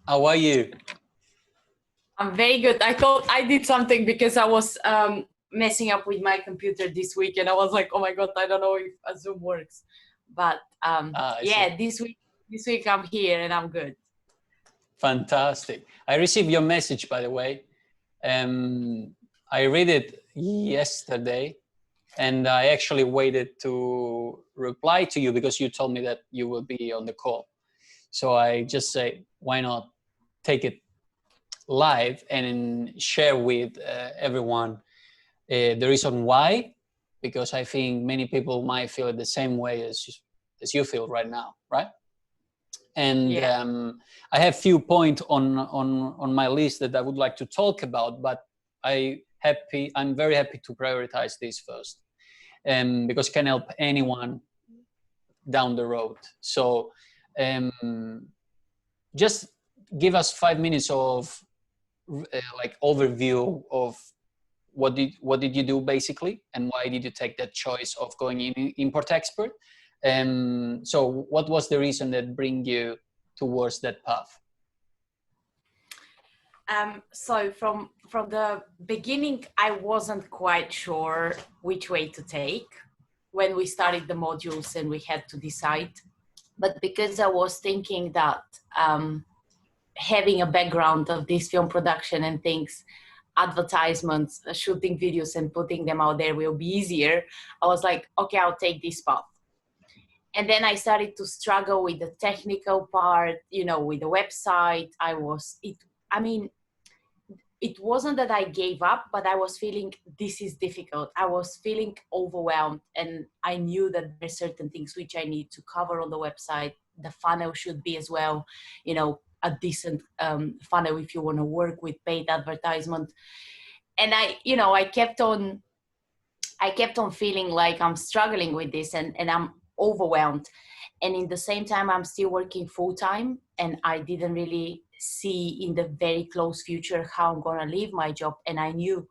How are you? I'm very good. I thought I did something because I was messing up with my computer this week, and I was like, "Oh my god, I don't know if a Zoom works." But I see. yeah, this week I'm here and I'm good. Fantastic. I received your message, by the way. I read it yesterday, and I actually waited to reply to you because you told me that you will be on the call. So I just say, why not take it live and share with everyone the reason why? Because I think many people might feel it the same way as you feel right now, right? And Yeah. I have few points on my list that I would like to talk about, but I'm very happy to prioritize this first, because it can help anyone down the road. So just give us 5 minutes of like overview of what did you do basically, and why did you take that choice of going in import expert. So what was the reason that bring you towards that path? So from the beginning, I wasn't quite sure which way to take when we started the modules and we had to decide. But because I was thinking that having a background of this film production and things, advertisements, shooting videos and putting them out there will be easier, I was like, okay, I'll take this path. And then I started to struggle with the technical part, with the website. It wasn't that I gave up, but I was feeling this is difficult. I was feeling overwhelmed, and I knew that there's certain things which I need to cover on the website. The funnel should be as well, a decent funnel if you want to work with paid advertisement. And I kept on feeling like I'm struggling with this, and I'm overwhelmed. And in the same time, I'm still working full time, and I didn't really see in the very close future how I'm going to leave my job. And I knew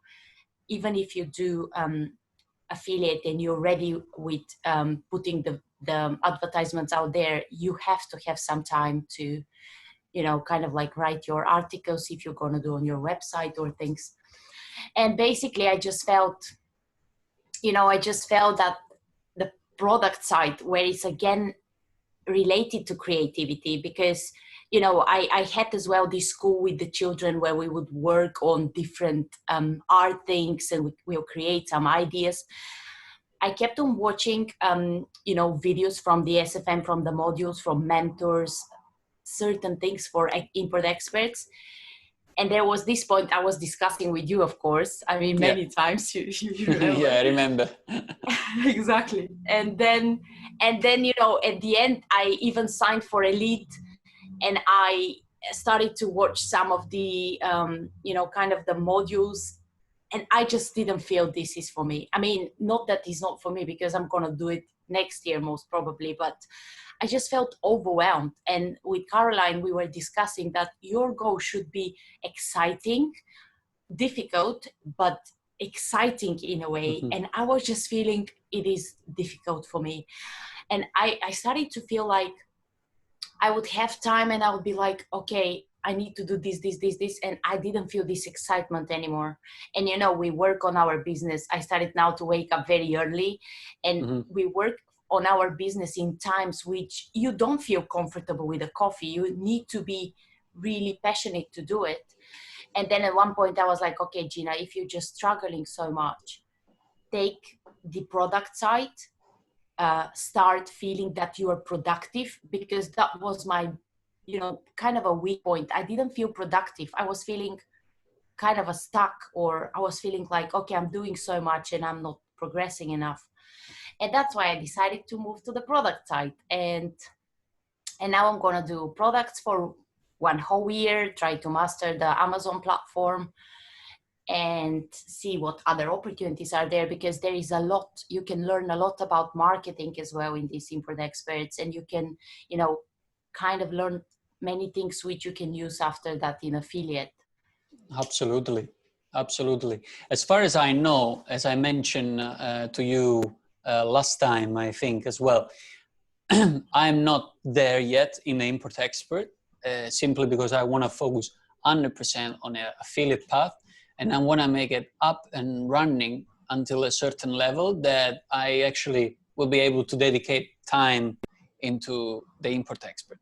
even if you do affiliate and you're ready with putting the advertisements out there, you have to have some time to, kind of like write your articles if you're going to do on your website or things. And basically, I just felt that the product side, where it's again related to creativity, because I had as well this school with the children where we would work on different art things, and we'll create some ideas. I kept on watching videos from the SFM, from the modules, from mentors, certain things for import experts. And there was this point I was discussing with you, of course. I mean, many times, you remember. Yeah, I remember. Exactly. And then, at the end, I even signed for Elite, and I started to watch some of the, kind of the modules. And I just didn't feel this is for me. I mean, not that it's not for me, because I'm going to do it next year, most probably, but I just felt overwhelmed. And with Caroline, we were discussing that your goal should be exciting, difficult, but exciting in a way. Mm-hmm. And I was just feeling it is difficult for me. And I started to feel like I would have time and I would be like, okay, I need to do this. And I didn't feel this excitement anymore. And, we work on our business. I started now to wake up very early, and we work on our business in times which you don't feel comfortable with a coffee. You need to be really passionate to do it. And then at one point I was like, okay, Gina, if you're just struggling so much, take the product side, start feeling that you are productive, because that was my, kind of a weak point. I didn't feel productive. I was feeling kind of stuck, or I was feeling like, okay, I'm doing so much and I'm not progressing enough. And that's why I decided to move to the product side. And now I'm going to do products for 1 whole year, try to master the Amazon platform and see what other opportunities are there, because there is a lot. You can learn a lot about marketing as well in these import experts, and you can, kind of learn many things which you can use after that in affiliate. Absolutely. As far as I know, as I mentioned to you last time, I think as well, I'm not there yet in the import expert. simply because I want to focus 100% on an affiliate path, and I want to make it up and running until a certain level that I actually will be able to dedicate time into the import expert.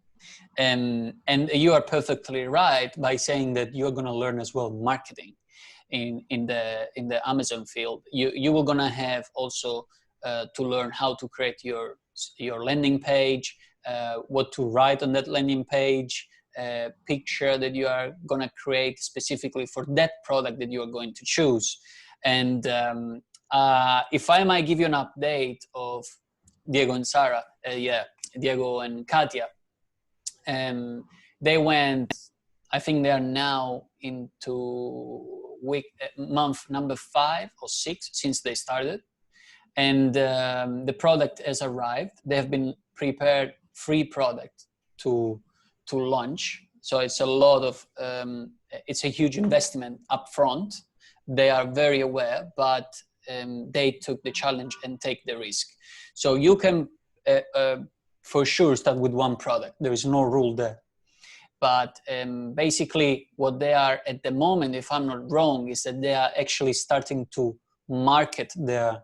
And you are perfectly right by saying that you're going to learn as well marketing in the Amazon field. You were going to have also to learn how to create your landing page, what to write on that landing page, picture that you are going to create specifically for that product that you are going to choose. And if I might give you an update of Diego and Sarah, Diego and Katia, they went, I think they are now into month number 5 or 6 since they started. And the product has arrived. They have been prepared free product to launch. So it's a lot of, it's a huge investment up front. They are very aware, but they took the challenge and take the risk. So you can for sure start with one product. There is no rule there. But basically what they are at the moment, if I'm not wrong, is that they are actually starting to market their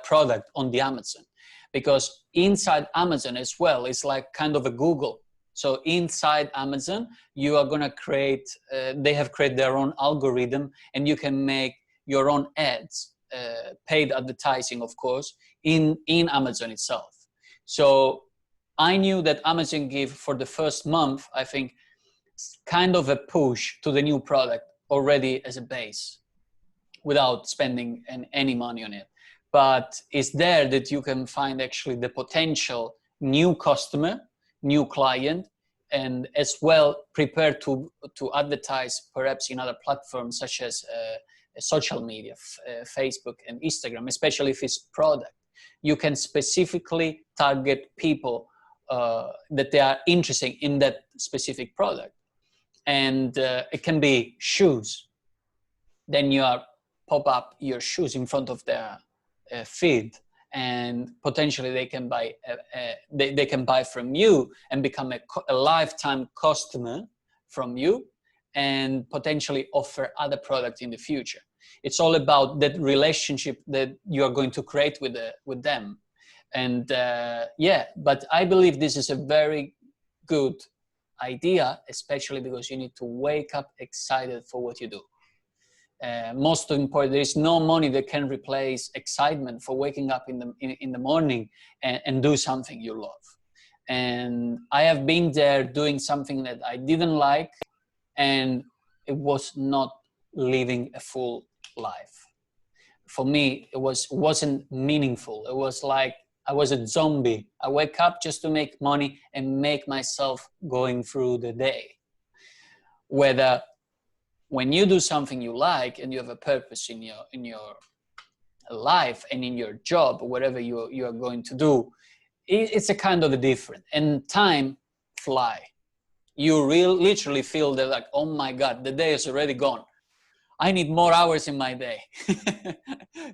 product on the Amazon. Because inside Amazon as well, it's like kind of a Google. So inside Amazon, you are going to create, they have created their own algorithm, and you can make your own ads, paid advertising, of course, in Amazon itself. So I knew that Amazon gave for the first month, I think, kind of a push to the new product already as a base without spending any money on it. But it's there that you can find actually the potential new customer, new client, and as well prepare to advertise perhaps in other platforms such as social media, Facebook and Instagram, especially if it's product. You can specifically target people that they are interested in that specific product. And it can be shoes. Then you pop up your shoes in front of their feed, and potentially they can buy they can buy from you and become a lifetime customer from you, and potentially offer other products in the future. It's all about that relationship that you are going to create with them. And but I believe this is a very good idea, especially because you need to wake up excited for what you do. Most important, there is no money that can replace excitement for waking up in the morning and do something you love. And I have been there doing something that I didn't like, and it was not living a full life. For me, it wasn't meaningful. It was like I was a zombie. I wake up just to make money and make myself going through the day. Whether when you do something you like and you have a purpose in your life and in your job or whatever you are going to do, it's a kind of a different. And time fly. You literally feel that like, oh my God, the day is already gone. I need more hours in my day.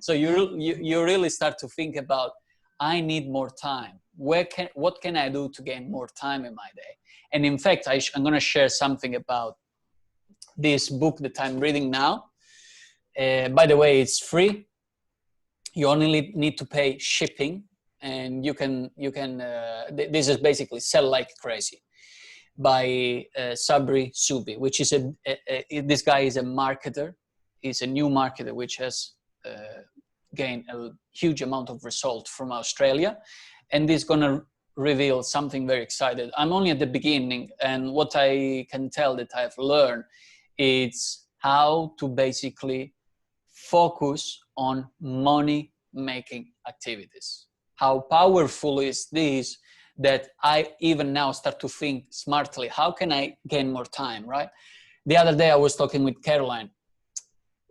So you really start to think about, I need more time. What can I do to gain more time in my day? And in fact, I'm going to share something about this book that I'm reading now. By the way, it's free. You only need to pay shipping, and you can. This is basically Sell Like Crazy by Sabri Subi, which is this guy is a marketer. He's a new marketer which has gained a huge amount of result from Australia, and he's gonna reveal something very exciting. I'm only at the beginning, and what I can tell that I've learned is how to basically focus on money-making activities. How powerful is this that I even now start to think smartly, how can I gain more time, right? The other day I was talking with Caroline.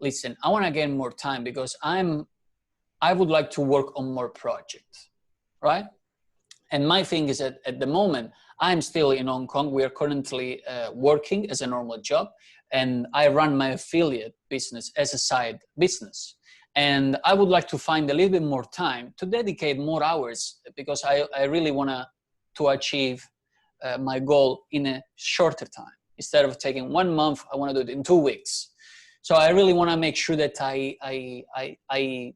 Listen, I want to gain more time because I would like to work on more projects, right? And my thing is that at the moment, I'm still in Hong Kong. We are currently working as a normal job, and I run my affiliate business as a side business. And I would like to find a little bit more time to dedicate more hours because I really want to achieve my goal in a shorter time. Instead of taking 1 month, I want to do it in 2 weeks. So I really want to make sure that I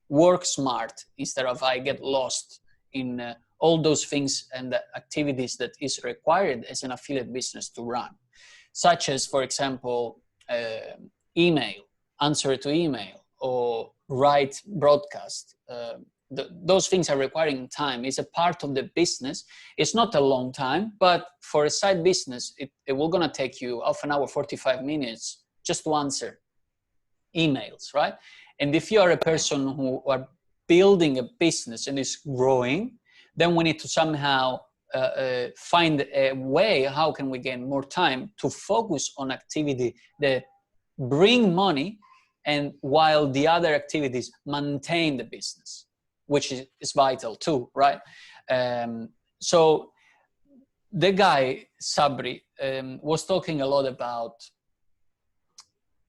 work smart instead of I get lost in all those things and the activities that is required as an affiliate business to run, such as, for example, email, answer to email, or write broadcast. Those things are requiring time. It's a part of the business. It's not a long time, but for a side business, it will gonna take you half an hour, 45 minutes just to answer emails, right? And if you are a person who are building a business and is growing, then we need to somehow find a way, how can we gain more time to focus on activity that bring money, and while the other activities maintain the business, which is vital too, right? So the guy, Sabri, was talking a lot about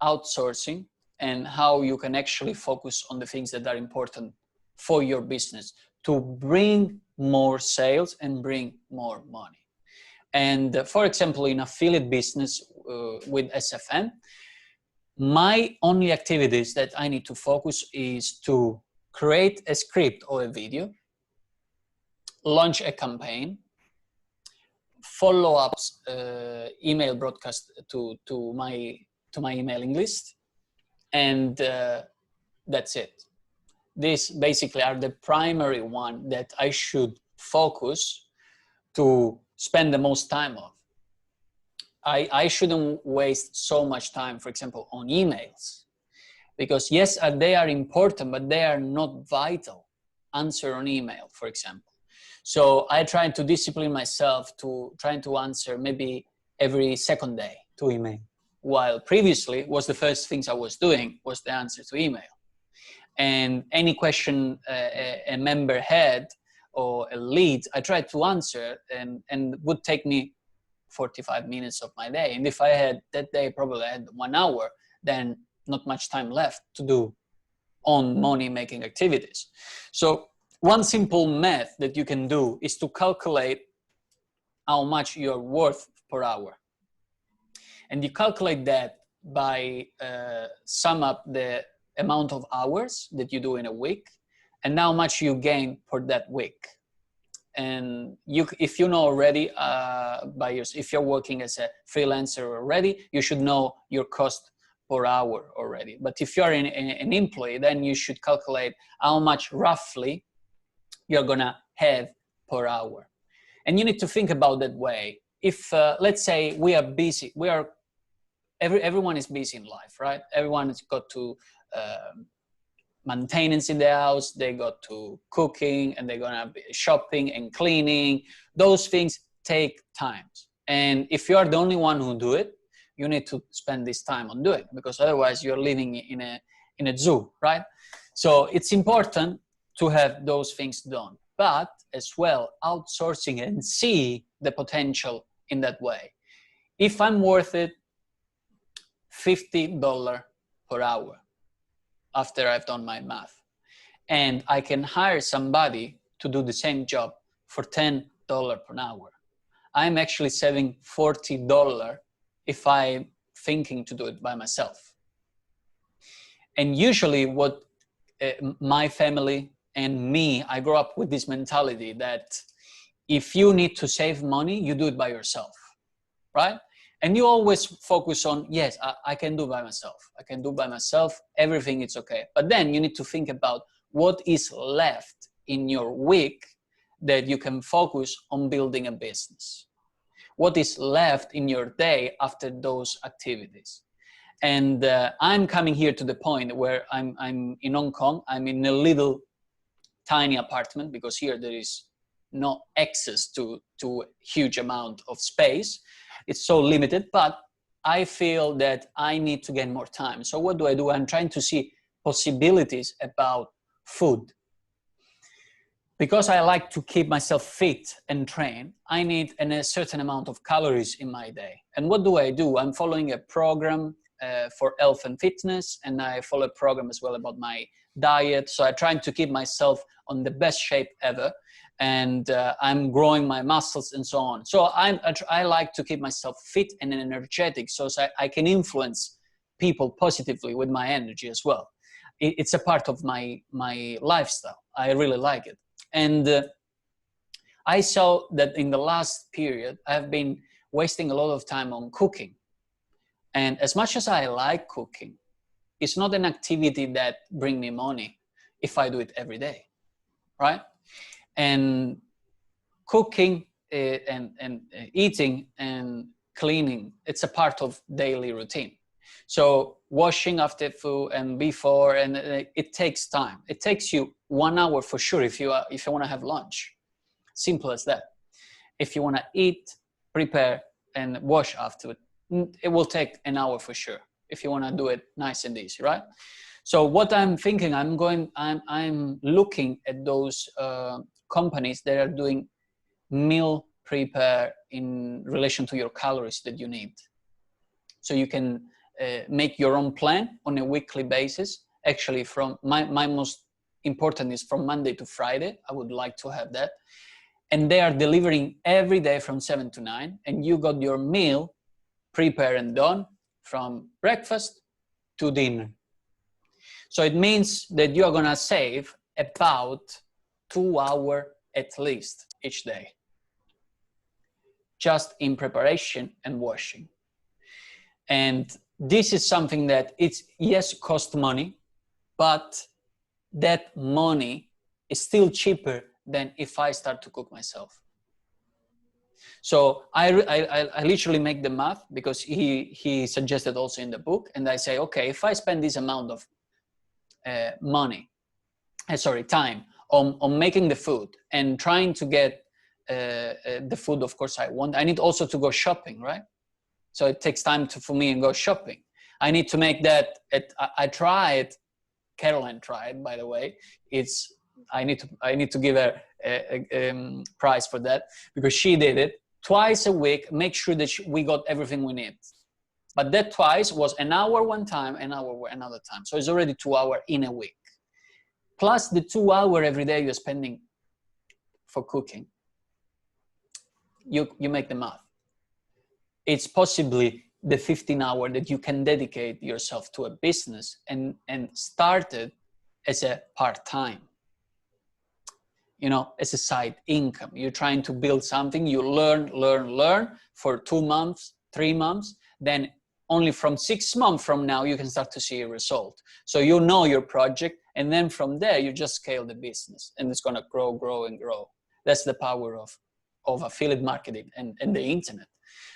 outsourcing and how you can actually focus on the things that are important for your business to bring more sales and bring more money. And for example, in affiliate business with SFN, my only activities that I need to focus is to create a script or a video, launch a campaign, follow-ups, email broadcast to my emailing list, and that's it. These basically are the primary one that I should focus to spend the most time on. I shouldn't waste so much time, for example, on emails, because yes, they are important, but they are not vital. Answer on email, for example. So I try to discipline myself to trying to answer maybe every second day to email, while previously was the first things I was doing was the answer to email. And any question a member had or a lead, I tried to answer, and would take me 45 minutes of my day. And if I had that day, probably I had 1 hour, then not much time left to do on money making activities. So one simple math that you can do is to calculate how much you're worth per hour. And you calculate that by sum up the amount of hours that you do in a week and how much you gain for that week. And if you know already, if you're working as a freelancer already, you should know your cost per hour already. But if you're an employee, then you should calculate how much roughly you're gonna have per hour. And you need to think about that way. If let's say we are busy, everyone is busy in life, right? Everyone has got to maintenance in the house, they got to cooking, and they're gonna be shopping and cleaning. Those things take time. And if you are the only one who do it, you need to spend this time on doing it, because otherwise you're living in a zoo, right? So it's important to have those things done, but as well outsourcing and see the potential in that way. If I'm worth it $50 per hour after I've done my math, and I can hire somebody to do the same job for $10 per hour, I'm actually saving $40 if I'm thinking to do it by myself. And usually what my family and me, I grew up with this mentality that if you need to save money, you do it by yourself, right? And you always focus on, yes, I can do by myself. I can do by myself, everything is okay. But then you need to think about what is left in your week that you can focus on building a business. What is left in your day after those activities. And I'm coming here to the point where I'm in Hong Kong. I'm in a little tiny apartment because here there is no access to a huge amount of space. It's so limited, but I feel that I need to gain more time. So what do? I'm trying to see possibilities about food. Because I like to keep myself fit and train, I need a certain amount of calories in my day. And what do? I'm following a program for health and fitness, and I follow a program as well about my diet. So I'm trying to keep myself on the best shape ever. and I'm growing my muscles and so on. So I like to keep myself fit and energetic, so I can influence people positively with my energy as well. It's a part of my lifestyle. I really like it. And I saw that in the last period, I've been wasting a lot of time on cooking. And as much as I like cooking, it's not an activity that brings me money if I do it every day, right? And cooking and eating and cleaning, it's a part of daily routine. So washing after food and before, and it takes time. It takes you 1 hour for sure if you want to have lunch. Simple as that. If you want to eat, prepare, and wash afterward, it will take an hour for sure if you want to do it nice and easy, right? So what I'm thinking, I'm looking at those companies that are doing meal prepare in relation to your calories that you need. So you can make your own plan on a weekly basis. Actually, from my most important is from Monday to Friday. I would like to have that. And they are delivering every day from 7 to 9. And you got your meal prepared and done from breakfast to dinner. So it means that you are going to save about 2 hours at least each day, just in preparation and washing. And this is something that it's, yes, cost money, but that money is still cheaper than if I start to cook myself. So I literally make the math, because he suggested also in the book, and I say, okay, if I spend this amount of time on making the food and trying to get the food, of course I want, I need also to go shopping, right? So it takes time for me and go shopping. I need to make that. I tried. Caroline tried, by the way. I need to give her a prize for that, because she did it twice a week. Make sure that we got everything we need. But that twice was an hour one time, an hour another time. So it's already 2 hours in a week. Plus the 2 hours every day you're spending for cooking. You make the math. It's possibly the 15 hours that you can dedicate yourself to a business and start it as a part-time, as a side income. You're trying to build something, you learn for 2 months, 3 months, then only from 6 months from now, you can start to see a result. So you know your project, and then from there, you just scale the business, and it's gonna grow and grow. That's the power of affiliate marketing and the internet.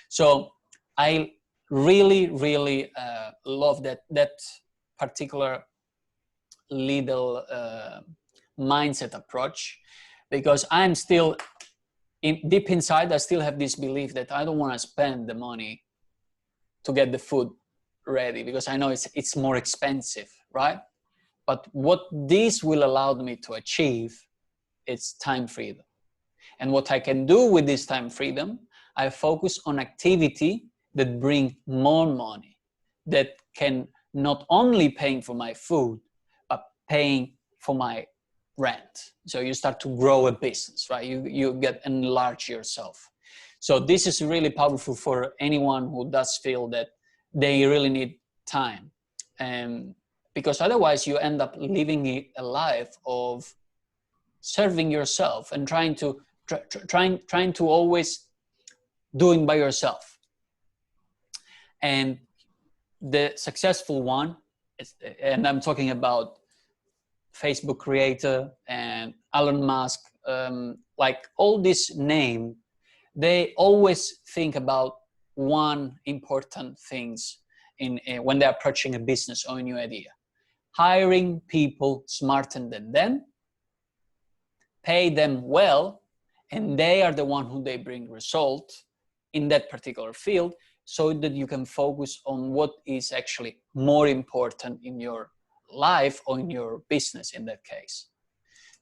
So I really love that particular little mindset approach, because I'm still deep inside, I still have this belief that I don't want to spend the money to get the food ready, because I know it's more expensive, right? But what this will allow me to achieve, it's time freedom. And what I can do with this time freedom, I focus on activity that bring more money, that can not only paying for my food, but paying for my rent. So you start to grow a business, right? You get enlarge yourself. So this is really powerful for anyone who does feel that they really need time. Because otherwise you end up living a life of serving yourself and trying to always doing by yourself. And the successful one, and I'm talking about Facebook creator and Elon Musk, like all this name, they always think about one important things when they're approaching a business or a new idea. Hiring people smarter than them, pay them well, and they are the one who they bring result in that particular field, so that you can focus on what is actually more important in your life or in your business in that case.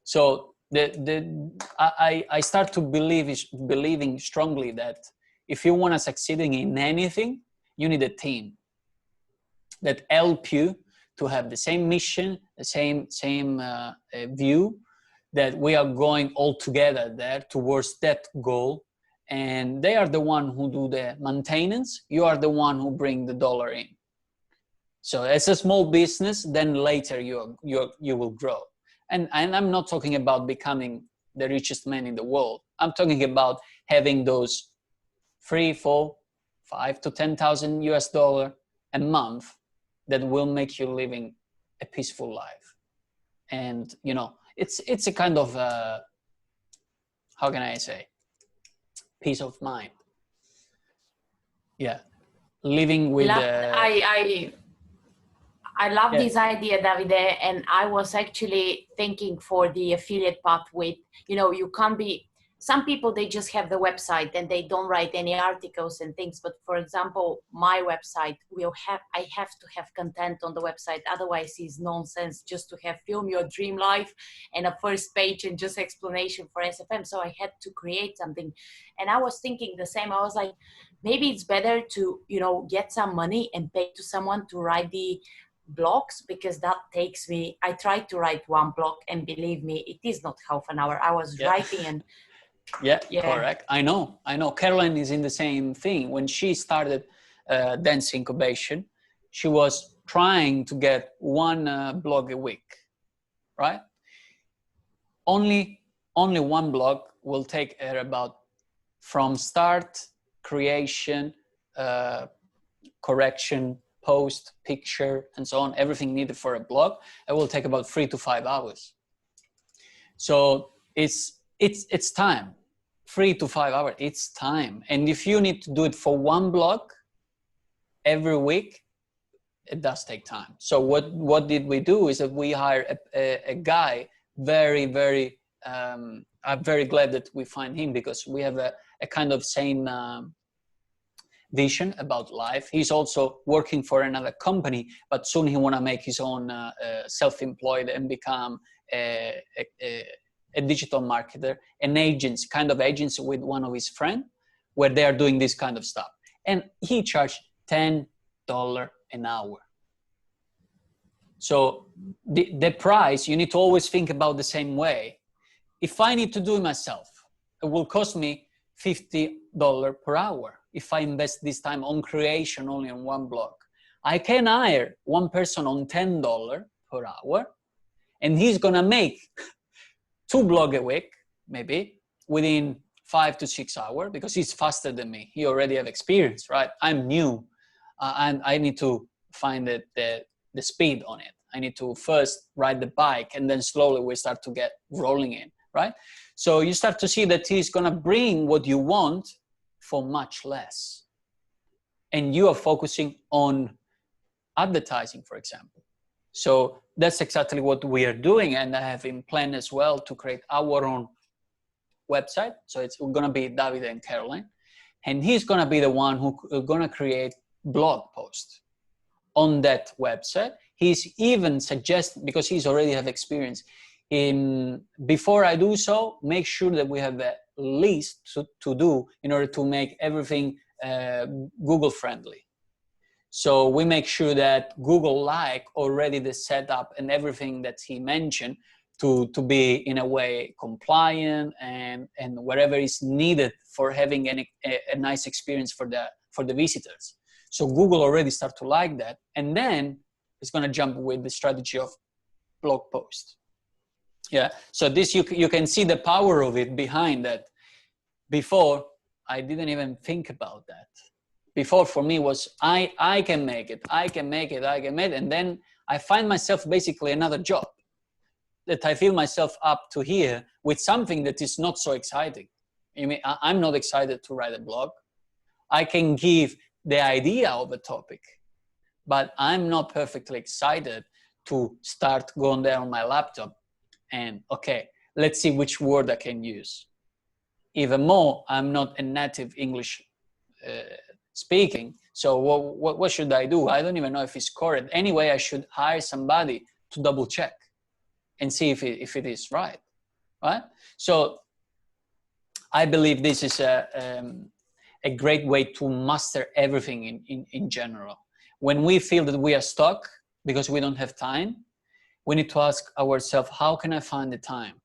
So I start to believing strongly that if you want to succeeding in anything, you need a team that help you to have the same mission, the same view, that we are going all together there towards that goal. And they are the one who do the maintenance. You are the one who bring the dollar in. So as a small business, then later you will grow. And I'm not talking about becoming the richest man in the world. I'm talking about having those 3, 4, 5 to 10,000 US dollar a month that will make you living a peaceful life. And you know, it's a kind of how can I say, peace of mind. Yeah, living with I love this idea, Davide, and I was actually thinking for the affiliate path with, you know, you can't be, some people, they just have the website and they don't write any articles and things. But for example, my website I have to have content on the website. Otherwise it's nonsense just to have film your dream life and a first page and just explanation for SFM. So I had to create something. And I was thinking the same. I was like, maybe it's better to, you know, get some money and pay to someone to write the blogs, because that takes me, I tried to write one blog and believe me, it is not half an hour. I was writing and yeah, correct. I know. Caroline is in the same thing. When she started Dance Incubation, she was trying to get one blog a week, right? Only one blog will take her about, from start, creation, correction, post, picture, and so on, everything needed for a blog, it will take about 3 to 5 hours. So it's time. 3 to 5 hours, it's time. And if you need to do it for one blog every week, it does take time. So what did we do is that we hired a guy, very, I'm very glad that we find him, because we have a kind of same vision about life. He's also working for another company, but soon he want to make his own self-employed and become a digital marketer, an agency, kind of agency with one of his friends, where they are doing this kind of stuff. And he charged $10 an hour. So the price, you need to always think about the same way. If I need to do it myself, it will cost me $50 per hour. If I invest this time on creation only on one blog, I can hire one person on $10 per hour, and he's gonna make 2 blogs a week, maybe within 5 to 6 hours, because he's faster than me. He already have experience, right? I'm new, and I need to find the speed on it. I need to first ride the bike, and then slowly we start to get rolling in, right? So you start to see that he's gonna bring what you want for much less. And you are focusing on advertising, for example. So that's exactly what we are doing. And I have in plan as well to create our own website. So it's going to be Davide and Caroline. And he's going to be the one who's going to create blog posts on that website. He's even suggested, because he's already have experience, before I do so, make sure that we have a list to do in order to make everything Google friendly. So we make sure that Google like already the setup and everything that he mentioned to be in a way compliant and whatever is needed for having a nice experience for the visitors. So Google already start to like that, and then it's going to jump with the strategy of blog post. Yeah, so this you can see the power of it behind that. Before, I didn't even think about that. Before, for me, was I can make it, and then I find myself basically another job, that I feel myself up to here with something that is not so exciting. I mean, I'm not excited to write a blog. I can give the idea of a topic, but I'm not perfectly excited to start going there on my laptop and, okay, let's see which word I can use. Even more, I'm not a native English speaking. So what should I do? I don't even know if it's correct. Anyway, I should hire somebody to double check and see if it is right. So I believe this is a great way to master everything in general. When we feel that we are stuck because we don't have time, we need to ask ourselves, how can I find the time?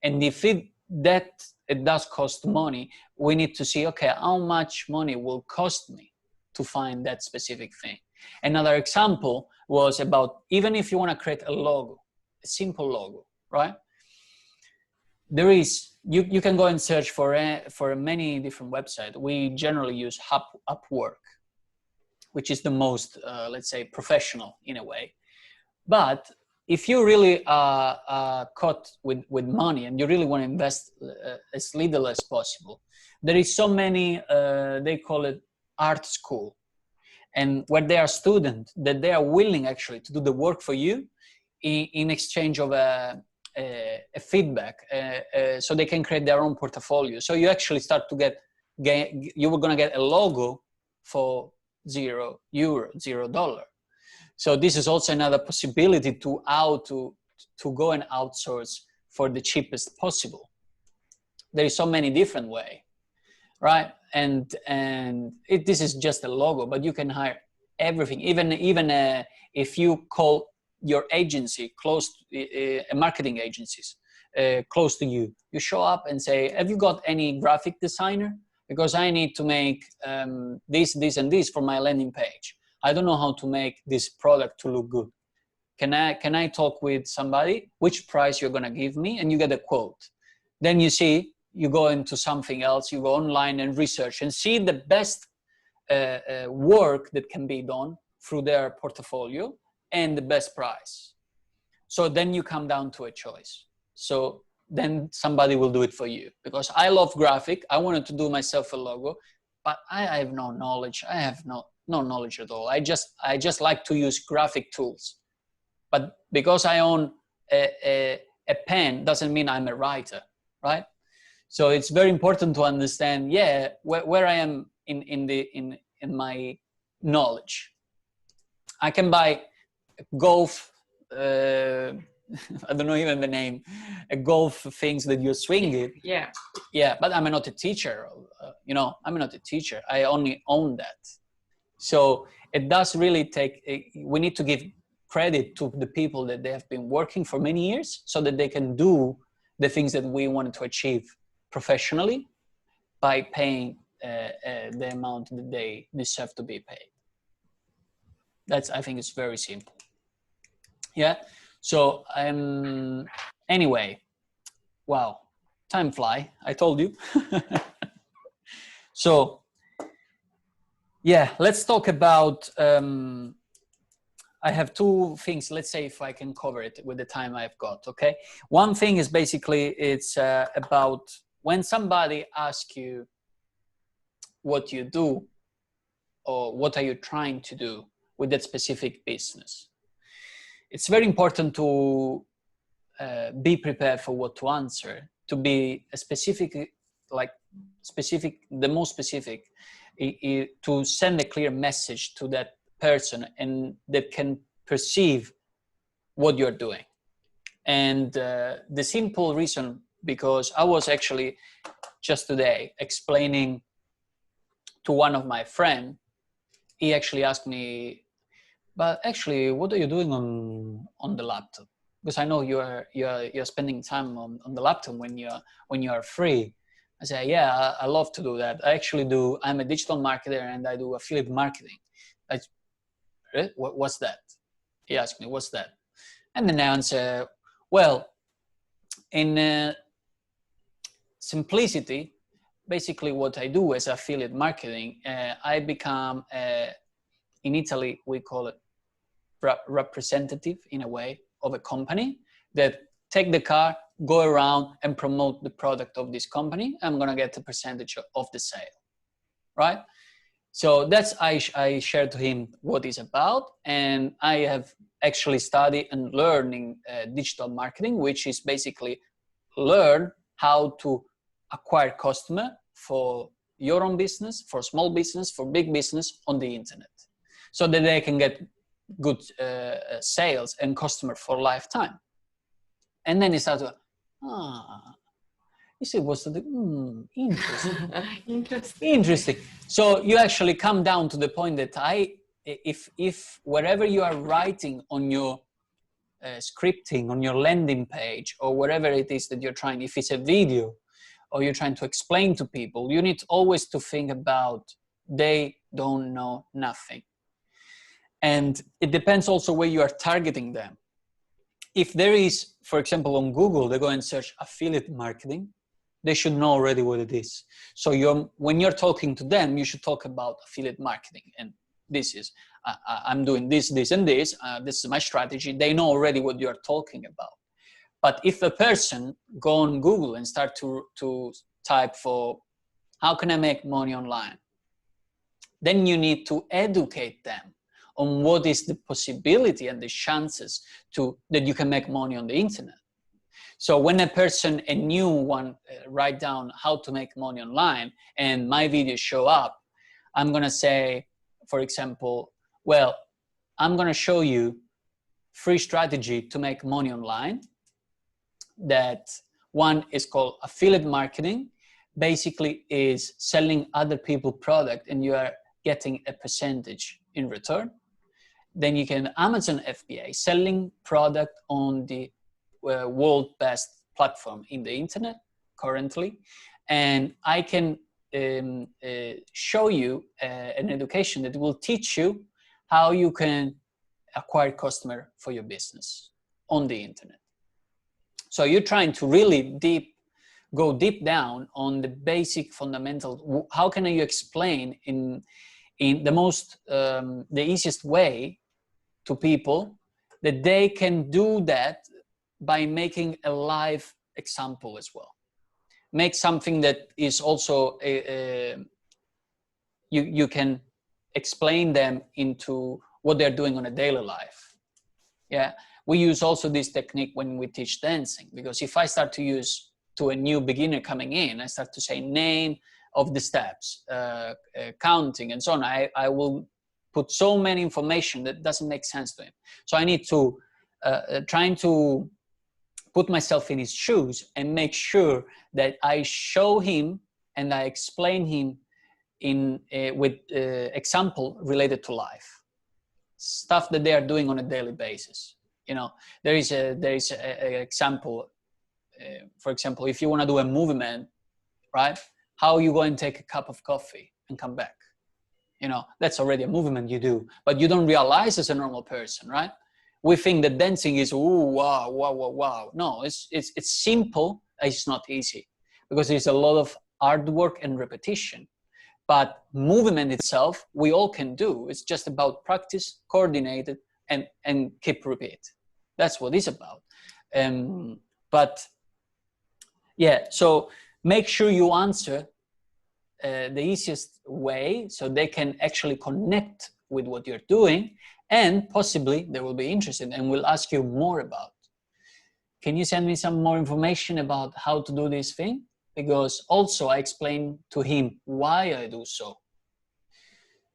And if it does cost money, we need to see, okay, how much money will cost me to find that specific thing. Another example was about, even if you want to create a logo, a simple logo, right? There is, you can go and search for many different websites. We generally use Upwork, which is the most, let's say, professional in a way. But if you really are caught with money and you really want to invest as little as possible, there is so many, they call it art school, and where they are students that they are willing actually to do the work for you in exchange of a feedback, so they can create their own portfolio. So you actually start to get you were going to get a logo for €0, $0. So this is also another possibility to how to go and outsource for the cheapest possible. There is so many different ways, right? And this is just a logo, but you can hire everything. Even if you call your agency close, marketing agencies close to you, you show up and say, have you got any graphic designer? Because I need to make this and this for my landing page. I don't know how to make this product to look good. Can I talk with somebody? Which price you're gonna give me? And you get a quote. Then you see, you go into something else, you go online and research and see the best work that can be done through their portfolio and the best price. So then you come down to a choice. So then somebody will do it for you, because I love graphic. I wanted to do myself a logo, but I have no knowledge. I have no knowledge at all. I just like to use graphic tools. But because I own a pen doesn't mean I'm a writer, right? So it's very important to understand, yeah, where I am in my knowledge. I can buy golf, I don't know even the name, a golf things that you swing it. Yeah. Yeah, but I'm not a teacher. I'm not a teacher. I only own that. So it does really take, we need to give credit to the people that they have been working for many years so that they can do the things that we wanted to achieve professionally by paying the amount that they deserve to be paid. I think it's very simple. Yeah. So anyway, wow, time fly. I told you. So yeah, let's talk about. I have two things. Let's say if I can cover it with the time I've got. Okay. One thing is basically it's about when somebody asks you what you do or what are you trying to do with that specific business. It's very important to be prepared for what to answer, to be the most specific, to send a clear message to that person and that can perceive what you're doing. And the simple reason, because I was actually just today explaining to one of my friends, he actually asked me, but actually, what are you doing on the laptop? Because I know you're spending time on the laptop when you are free. I say, yeah, I love to do that. I actually do. I'm a digital marketer and I do affiliate marketing. What's that? He asked me, what's that? And then I answer, well, in simplicity, basically what I do as affiliate marketing, I become in Italy we call it representative in a way of a company that take the car, go around and promote the product of this company. I'm gonna get a percentage of the sale, right? So that's I shared to him what it's about, and I have actually studied and learning digital marketing, which is basically learn how to acquire customer for your own business, for small business, for big business on the internet, so that they can get good sales and customer for lifetime. And then he started, you see, what's the interesting. So you actually come down to the point that if wherever you are writing on your scripting on your landing page or whatever it is that you're trying, if it's a video or you're trying to explain to people, you need always to think about they don't know nothing. And it depends also where you are targeting them. If there is, for example, on Google, they go and search affiliate marketing, they should know already what it is. So when you're talking to them, you should talk about affiliate marketing. And this is, I'm doing this, this, and this. This is my strategy. They know already what you're talking about. But if a person go on Google and start to type for, how can I make money online? Then you need to educate them on what is the possibility and the chances that you can make money on the internet. So when a new one, write down how to make money online, and my videos show up, I'm gonna say, for example, well, I'm gonna show you free strategy to make money online. That one is called affiliate marketing. Basically is selling other people's product and you are getting a percentage in return. Then you can Amazon FBA, selling product on the world best platform in the internet currently. And I can show you an education that will teach you how you can acquire customer for your business on the internet. So you're trying to really go deep down on the basic fundamental. How can you explain in the easiest way to people that they can do that by making a live example as well. Make something that is also you can explain them into what they're doing on a daily life. Yeah, we use also this technique when we teach dancing, because if I start to use to a new beginner coming in, I start to say name of the steps, counting and so on, I will put so many information that doesn't make sense to him. So I need to trying to put myself in his shoes and make sure that I show him and I explain him in with example related to life, stuff that they are doing on a daily basis. You know, there is a example. For example, if you want to do a movement, right? How you go and take a cup of coffee and come back? You know, that's already a movement you do, but you don't realize as a normal person, right? We think that dancing is, ooh, wow, wow, wow, wow. No, it's simple. It's not easy because there's a lot of hard work and repetition. But movement itself, we all can do. It's just about practice, coordinated, and keep repeat. That's what it's about. But yeah, so make sure you answer the easiest way so they can actually connect with what you're doing, and possibly they will be interested and will ask you more about. Can you send me some more information about how to do this thing? Because also I explain to him why I do so.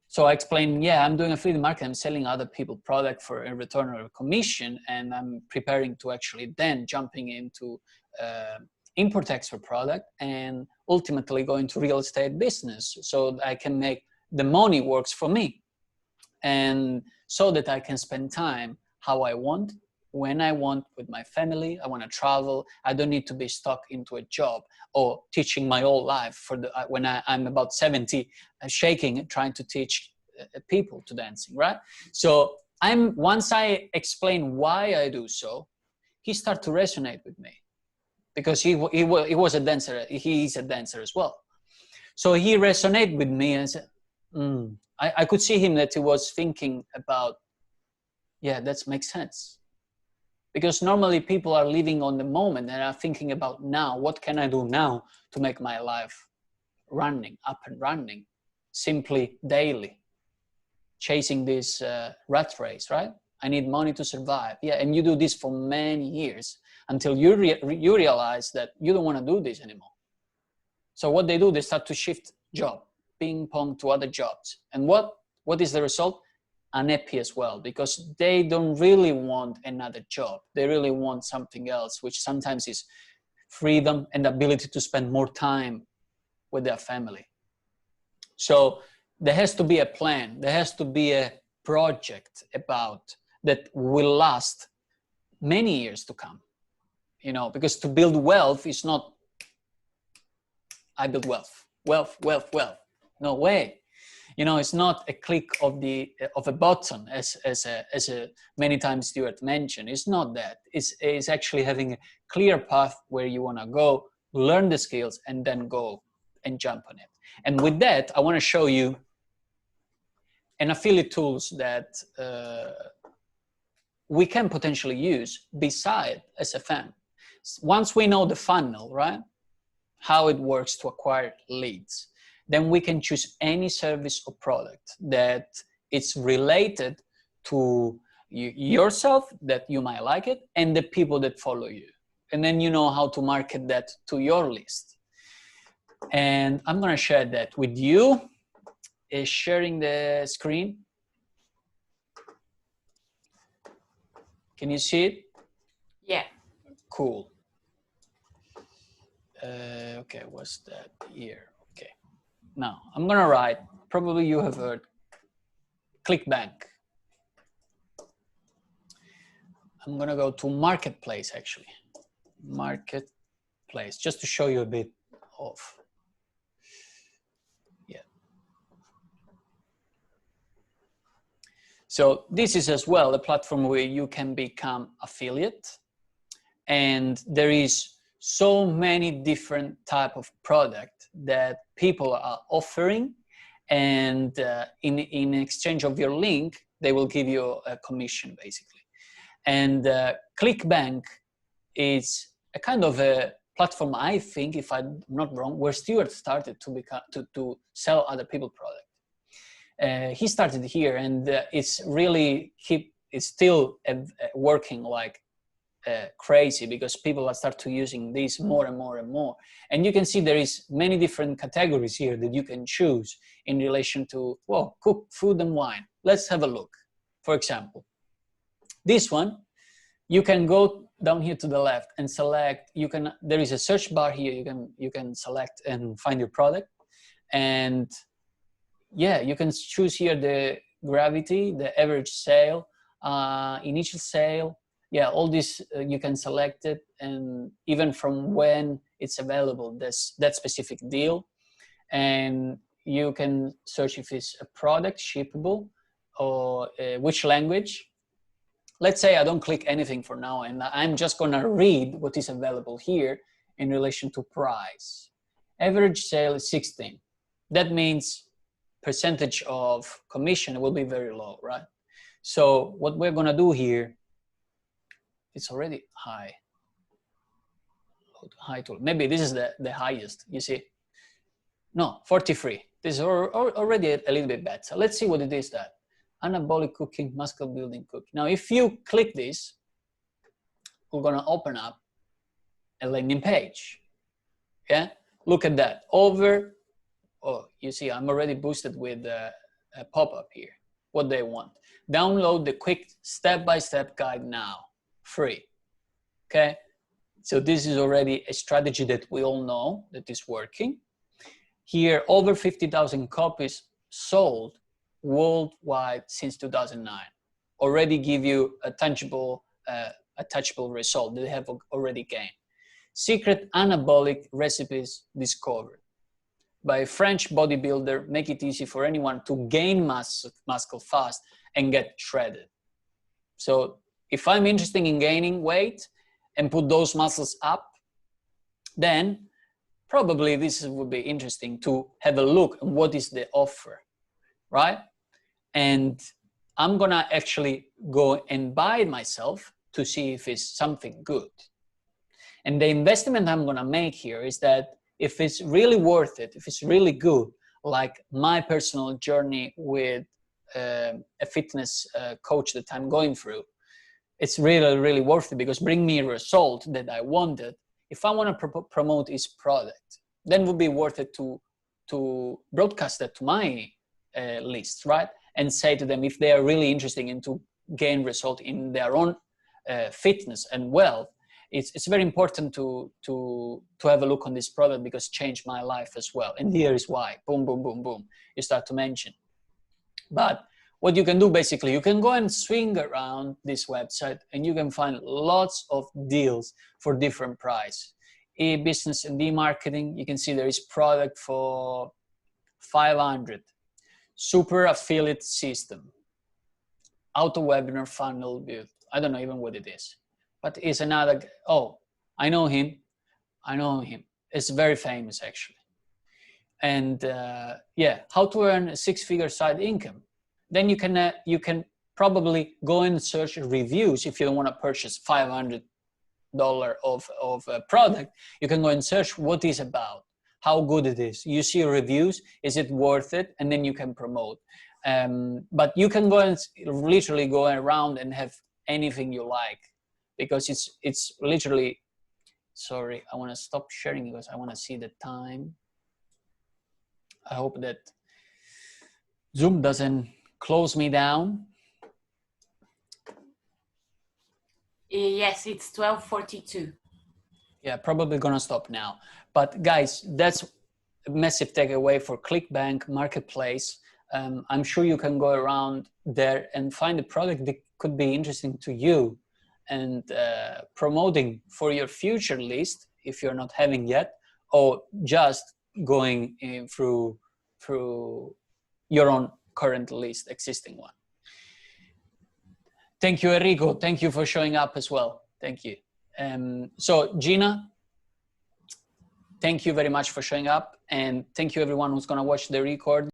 So I explain, yeah, I'm doing affiliate marketing. I'm selling other people product for a return or a commission, and I'm preparing to actually then jumping into import-export product and ultimately go into real estate business so that I can make the money works for me, and so that I can spend time how I want, when I want, with my family. I want to travel. I don't need to be stuck into a job or teaching my whole life for when I'm about 70, shaking, trying to teach people to dancing, right? So once I explain why I do so, he started to resonate with me because he was a dancer. He is a dancer as well. So he resonated with me and said, I could see him that he was thinking about, yeah, that makes sense. Because normally people are living on the moment and are thinking about now, what can I do now to make my life up and running, simply daily, chasing this rat race, right? I need money to survive. Yeah, and you do this for many years until you realize that you don't want to do this anymore. So what they do, they start to shift job, ping pong to other jobs. And what is the result? Unhappy as well, because they don't really want another job. They really want something else, which sometimes is freedom and ability to spend more time with their family. So there has to be a plan. There has to be a project about that will last many years to come, you know, because to build wealth is not, I build wealth, wealth, wealth, wealth. No way. You know, it's not a click of a button, as many times Stuart mentioned. It's not that. It's actually having a clear path where you want to go, learn the skills, and then go and jump on it. And with that, I want to show you an affiliate tools that we can potentially use beside SFM. Once we know the funnel, right, how it works to acquire leads, then we can choose any service or product that it's related to yourself, that you might like it, and the people that follow you. And then you know how to market that to your list. And I'm gonna share that with you. Is sharing the screen. Can you see it? Yeah. Cool. Okay, what's that here? Okay. Now, I'm gonna write, probably you have heard, ClickBank. I'm gonna go to Marketplace, actually. Marketplace, just to show you a bit of, yeah. So this is as well a platform where you can become affiliate, and there is so many different type of product that people are offering, and in exchange of your link, they will give you a commission, basically. And ClickBank is a kind of a platform, I think, if I'm not wrong, where Stuart started to sell other people's product. He started here, and it's really it's still working like crazy, because people start to using this more and more and more. And you can see there is many different categories here that you can choose in relation to, well, cook, food and wine. Let's have a look. For example, this one, you can go down here to the left and select, there is a search bar here, you can select and find your product. And yeah, you can choose here the gravity, the average sale, initial sale. Yeah, all this you can select it, and even from when it's available, that specific deal. And you can search if it's a product shippable, or which language. Let's say I don't click anything for now, and I'm just gonna read what is available here in relation to price. Average sale is 16. That means percentage of commission will be very low, right? So what we're gonna do here, it's already high tool. Maybe this is the highest, you see? No, 43. This is already a little bit better. So let's see what it is that. Anabolic cooking, muscle building cooking. Now, if you click this, we're gonna open up a landing page. Yeah, look at that. You see, I'm already boosted with a pop-up here. What they want. Download the quick step-by-step guide now, free. Okay, so this is already a strategy that we all know that is working. Here, over 50,000 copies sold worldwide since 2009. Already give you a tangible result that they have already gained. Secret anabolic recipes discovered by a French bodybuilder, make it easy for anyone to gain muscle fast and get shredded. So if I'm interested in gaining weight and put those muscles up, then probably this would be interesting to have a look at what is the offer, right? And I'm gonna actually go and buy it myself to see if it's something good. And the investment I'm gonna make here is that if it's really worth it, if it's really good, like my personal journey with a fitness coach that I'm going through, it's really, really worth it, because bring me a result that I wanted. If I want to promote his product, then it would be worth it to broadcast that to my list, right? And say to them, if they are really interested in to gain result in their own fitness and wealth, it's very important to have a look on this product, because it changed my life as well. And here is why. Boom, boom, boom, boom. You start to mention. But what you can do basically, you can go and swing around this website and you can find lots of deals for different price. E-business and e-marketing, you can see there is product for 500. Super affiliate system. Auto webinar funnel build. I don't know even what it is, but it's another, oh, I know him. It's very famous actually. And yeah, how to earn a 6-figure side income. Then you can probably go and search reviews. If you don't want to purchase $500 of a product, you can go and search what it's about, how good it is. You see reviews, is it worth it? And then you can promote. But you can go and literally go around and have anything you like, because it's literally, sorry, I want to stop sharing because I want to see the time. I hope that Zoom doesn't close me down. Yes, it's 12:42. Yeah, probably gonna stop now. But guys, that's a massive takeaway for ClickBank Marketplace. I'm sure you can go around there and find a product that could be interesting to you, and promoting for your future list if you're not having yet, or just going through your own current list, existing one. Thank you, Enrico. Thank you for showing up as well. Thank you. So Gina, thank you very much for showing up, and thank you everyone who's going to watch the recording.